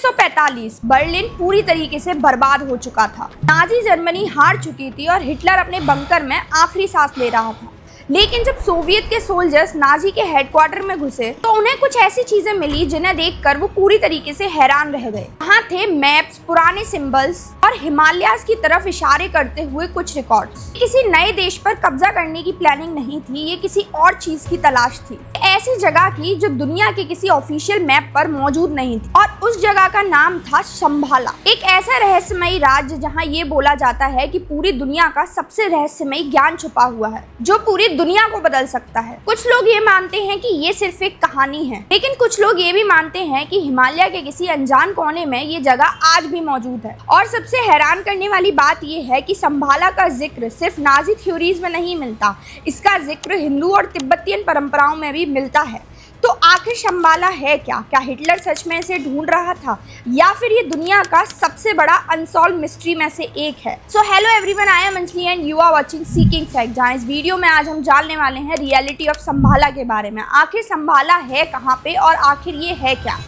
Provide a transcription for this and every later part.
1945 Berlin पूरी तरीके से बर्बाद हो चुका था। नाजी जर्मनी हार चुकी थी और हिटलर अपने बंकर में आखिरी सांस ले रहा था। लेकिन जब सोवियत के सोल्जर्स नाजी के हेडक्वार्टर में घुसे तो उन्हें कुछ ऐसी चीजें मिली जिन्हें देखकर वो पूरी तरीके से हैरान रह गए। वहाँ थे मैप्स, पुराने सिंबल्स और हिमालयाज की तरफ इशारे करते हुए कुछ रिकॉर्ड्स। किसी नए देश पर कब्जा करने की प्लानिंग नहीं थी, ये किसी और चीज की तलाश थी, ऐसी जगह की जो दुनिया के किसी ऑफिशियल मैप पर मौजूद नहीं थी। और उस जगह का नाम था शंभाला, एक ऐसा रहस्यमयी राज्य जहाँ ये बोला जाता है कि पूरी दुनिया का सबसे रहस्यमयी ज्ञान छुपा हुआ है जो पूरी दुनिया को बदल सकता है। कुछ लोग ये मानते हैं कि ये सिर्फ एक कहानी है, लेकिन कुछ लोग ये भी मानते हैं कि हिमालय के किसी अनजान कोने में ये जगह आज भी मौजूद है। और सबसे हैरान करने वाली बात ये है कि शंभाला का जिक्र सिर्फ नाजी थ्योरीज में नहीं मिलता, इसका जिक्र हिंदू और तिब्बतियन परंपराओं में भी मिलता है। तो आखिर शंभाला है क्या? क्या हिटलर सच में इसे ढूंढ रहा था या फिर ये दुनिया का सबसे बड़ा अनसॉल्व मिस्ट्री में से एक है? So hello everyone, I am Anjali and you are watching seeking fact, जहाँ इस वीडियो में आज हम जानने वाले हैं रियलिटी ऑफ शंभाला के बारे में। आखिर शंभाला है कहाँ पे और आखिर ये है क्या?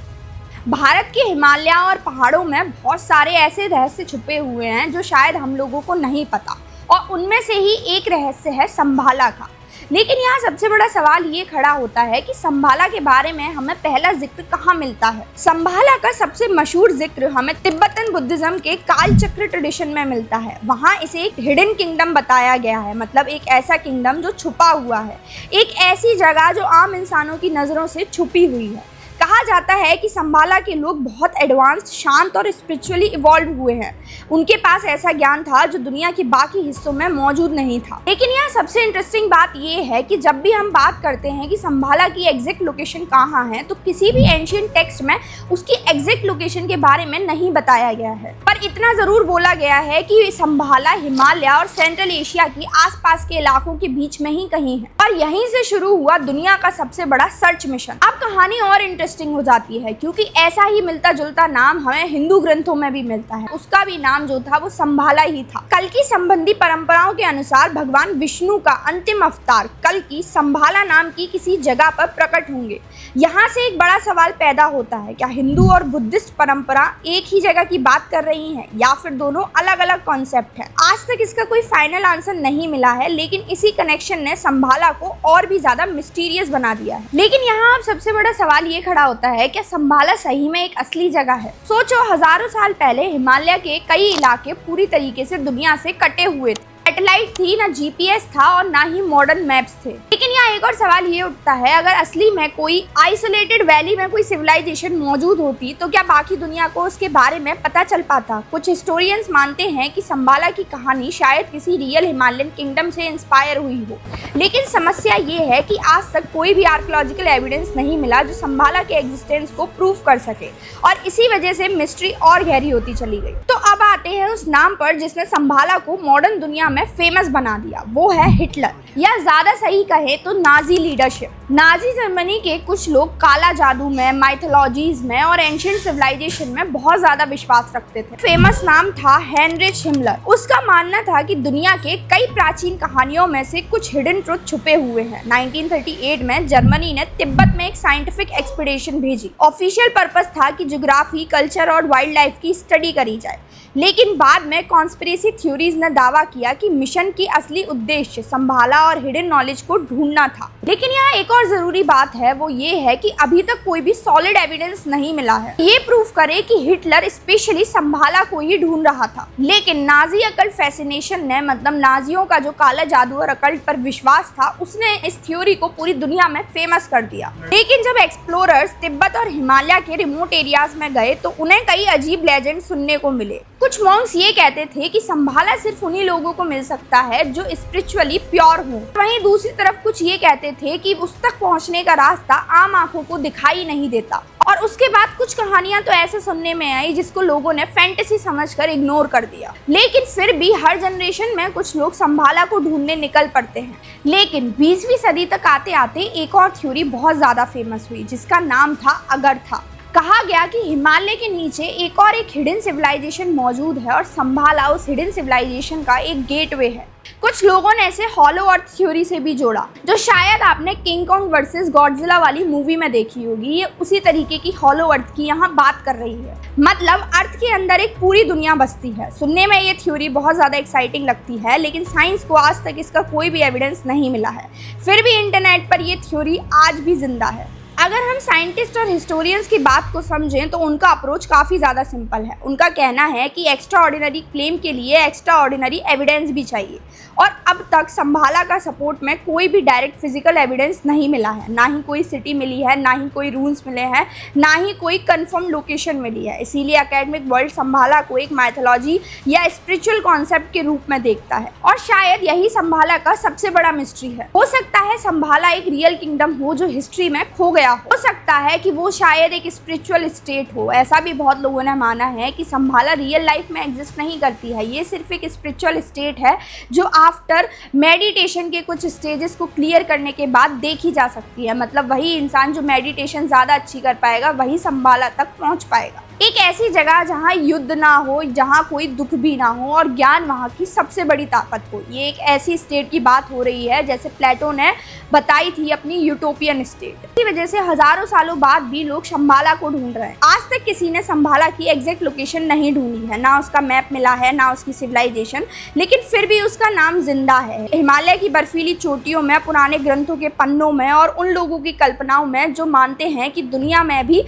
भारत के हिमालय और पहाड़ों में बहुत सारे ऐसे रहस्य छुपे हुए हैं जो शायद हम लोगों को नहीं पता, और उनमें से ही एक रहस्य है शंभाला का। लेकिन यहाँ सबसे बड़ा सवाल ये खड़ा होता है कि शंभाला के बारे में हमें पहला जिक्र कहाँ मिलता है? शंभाला का सबसे मशहूर जिक्र हमें तिब्बतन बुद्धिज्म के कालचक्र ट्रेडिशन में मिलता है। वहाँ इसे एक हिडन किंगडम बताया गया है, मतलब एक ऐसा किंगडम जो छुपा हुआ है, एक ऐसी जगह जो आम इंसानों की नज़रों से छुपी हुई है। कहा जाता है कि शंभाला के लोग बहुत एडवांस्ड, शांत और स्पिरिचुअली इवॉल्व हुए हैं। उनके पास ऐसा ज्ञान था जो दुनिया के बाकी हिस्सों में मौजूद नहीं था। लेकिन यहाँ सबसे इंटरेस्टिंग बात यह है कि जब भी हम बात करते हैं कि शंभाला की एग्जैक्ट लोकेशन कहाँ है, तो किसी भी एंशिएंट टेक्स्ट में उसकी एग्जैक्ट लोकेशन के बारे में नहीं बताया गया है। पर इतना जरूर बोला गया है कि शंभाला हिमालय और सेंट्रल एशिया की आसपास के इलाकों के बीच में ही कहीं है, और यहीं से शुरू हुआ दुनिया का सबसे बड़ा सर्च मिशन। अब कहानी और इंटरेस्टिंग हो जाती है क्योंकि ऐसा ही मिलता जुलता नाम हमें हिंदू ग्रंथों में भी मिलता है। उसका भी नाम जो था वो शंभाला ही था। कल्कि संबंधी परंपराओं के अनुसार भगवान विष्णु का अंतिम अवतार कल्कि शंभाला नाम की किसी जगह पर प्रकट होंगे। यहाँ से एक बड़ा सवाल पैदा होता है, क्या हिंदू और बुद्धिस्ट परंपरा एक ही जगह की बात कर रही है या फिर दोनों अलग अलग कॉन्सेप्ट है? आज तक इसका कोई फाइनल आंसर नहीं मिला है, लेकिन इसी कनेक्शन ने शंभाला को और भी ज्यादा मिस्टीरियस बना दिया है। लेकिन यहाँ अब सबसे बड़ा सवाल ये खड़ा होता है, क्या शंभाला सही में एक असली जगह है? सोचो, हजारों साल पहले हिमालय के कई इलाके पूरी तरीके से दुनिया से कटे हुए थे। सैटेलाइट थी, ना जीपीएस था और ना ही मॉडर्न मैप्स थे। लेकिन यहाँ एक और सवाल ये उठता है, अगर असली में कोई आइसोलेटेड वैली में कोई सिविलाइजेशन मौजूद होती तो क्या बाकी दुनिया को उसके बारे में पता चल पाता? कुछ हिस्टोरियंस मानते हैं कि शंभाला की कहानी शायद किसी रियल हिमालयन किंगडम से इंस्पायर हुई हो। लेकिन समस्या ये है कि आज तक कोई भी आर्कियोलॉजिकल एविडेंस नहीं मिला जो शंभाला के एग्जिस्टेंस को प्रूव कर सके, और इसी वजह से मिस्ट्री और गहरी होती चली गई। तो अब आते हैं उस नाम पर जिसने शंभाला को मॉडर्न दुनिया में फेमस बना दिया, वो है हिटलर, या ज्यादा सही कहे तो नाजी लीडरशिप। नाजी जर्मनी के कुछ लोग काला जादू में, माइथोलॉजीज में और एंशिएंट सिविलाइजेशन में बहुत ज्यादा विश्वास रखते थे। फेमस नाम था हेनरिच हिमलर। उसका मानना था कि दुनिया के कई प्राचीन कहानियों में से कुछ हिडन ट्रुथ छुपे हुए हैं। 1938 में जर्मनी ने तिब्बत में एक साइंटिफिक एक्सपीडिशन भेजी। ऑफिशियल पर्पस था कि ज्योग्राफी, कल्चर और वाइल्ड लाइफ की स्टडी करी जाए, लेकिन बाद में कॉन्स्पिरेसी थ्योरीज ने दावा किया कि मिशन की असली उद्देश्य शंभाला और हिडन नॉलेज को ढूंढना था। लेकिन यहाँ एक और जरूरी बात है, वो ये है कि अभी तक कोई भी सॉलिड एविडेंस नहीं मिला है ये प्रूफ करे कि हिटलर स्पेशली शंभाला को ही ढूंढ रहा था। लेकिन नाजी अकल्ट फैसिनेशन ने, मतलब नाजियों का जो काला जादू और अकल्ट पर विश्वास था, उसने इस थ्योरी को पूरी दुनिया में फेमस कर दिया। लेकिन जब एक्सप्लोरर्स तिब्बत और हिमालय के रिमोट एरियाज में गए तो उन्हें कई अजीब लेजेंड सुनने को मिले। कुछ मॉन्क्स ये कहते थे कि शंभाला सिर्फ उन्हीं लोगों को मिल सकता है जो स्पिरिचुअली प्योर हो। वहीं दूसरी तरफ कुछ ये कहते थे कि उस तक पहुंचने का रास्ता आम आंखों को दिखाई नहीं देता। और उसके बाद कुछ कहानियां तो ऐसे सुनने में आई जिसको लोगों ने फैंटेसी समझकर इग्नोर कर दिया। लेकिन फिर भी हर जनरेशन में कुछ लोग शंभाला को ढूंढने निकल पड़ते हैं। लेकिन 20वीं सदी तक आते आते एक और थ्योरी बहुत ज्यादा फेमस हुई जिसका नाम था अगरथा। कहा गया कि हिमालय के नीचे एक और एक हिडन सिविलाइजेशन मौजूद है और संभाला उस हिडन सिविलाइजेशन का एक गेटवे है। कुछ लोगों ने इसे हॉलो अर्थ थ्योरी से भी जोड़ा, जो शायद आपने किंग कॉन्ग वर्सेस गॉडजिला वाली मूवी में देखी होगी। ये उसी तरीके की हॉलो अर्थ की यहाँ बात कर रही है, मतलब अर्थ के अंदर एक पूरी दुनिया बसती है। सुनने में ये थ्योरी बहुत ज़्यादा एक्साइटिंग लगती है, लेकिन साइंस को आज तक इसका कोई भी एविडेंस नहीं मिला है। फिर भी इंटरनेट पर ये थ्योरी आज भी जिंदा है। अगर हम साइंटिस्ट और हिस्टोरियंस की बात को समझें तो उनका अप्रोच काफ़ी ज़्यादा सिंपल है। उनका कहना है कि एक्स्ट्रा ऑर्डिनरी क्लेम के लिए एक्स्ट्रा ऑर्डिनरी एविडेंस भी चाहिए, और अब तक संभाला का सपोर्ट में कोई भी डायरेक्ट फिजिकल एविडेंस नहीं मिला है। ना ही कोई सिटी मिली है, ना ही कोई रूल्स मिले हैं, ना ही कोई कंफर्म लोकेशन मिली है। इसीलिए एकेडमिक वर्ल्ड संभाला को एक माइथोलॉजी या स्पिरिचुअल कॉन्सेप्ट के रूप में देखता है, और शायद यही संभाला का सबसे बड़ा मिस्ट्री है। हो सकता है संभाला एक रियल किंगडम हो जो हिस्ट्री में खो गया हो सकता है कि वो शायद एक स्पिरिचुअल स्टेट हो। ऐसा भी बहुत लोगों ने माना है कि संभाला रियल लाइफ में एग्जिस्ट नहीं करती है, ये सिर्फ एक स्पिरिचुअल स्टेट है जो आफ्टर मेडिटेशन के कुछ स्टेजेस को क्लियर करने के बाद देखी जा सकती है। मतलब वही इंसान जो मेडिटेशन ज़्यादा अच्छी कर पाएगा वही संभाला तक पहुँच पाएगा। एक ऐसी जगह जहाँ युद्ध ना हो, जहाँ कोई दुख भी ना हो और ज्ञान वहाँ की सबसे बड़ी ताकत हो। ये एक ऐसी स्टेट की बात हो रही है जैसे प्लेटो ने बताई थी अपनी यूटोपियन स्टेट। इसी वजह से हजारों सालों बाद भी लोग संभाला को ढूंढ रहे हैं। आज तक किसी ने संभाला की एग्जैक्ट लोकेशन नहीं ढूंढी है, ना उसका मैप मिला है, ना उसकी सिविलाइजेशन, लेकिन फिर भी उसका नाम जिंदा है। हिमालय की बर्फीली चोटियों में, पुराने ग्रंथों के पन्नों में और उन लोगों की कल्पनाओं में जो मानते हैं कि दुनिया में भी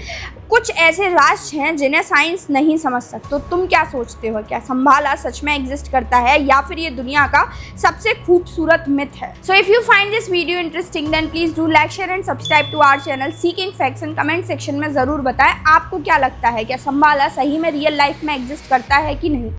कुछ ऐसे राष्ट्र हैं जिन्हें साइंस नहीं समझ सकते। तो तुम क्या सोचते हो, क्या संभाला सच में एग्जिस्ट करता है या फिर ये दुनिया का सबसे खूबसूरत मिथ है? So if you find this video interesting then please do like, share and subscribe to our channel seeking facts and comment section में जरूर बताएं आपको क्या लगता है, क्या संभाला सही में रियल लाइफ में एग्जिस्ट करता है कि नहीं।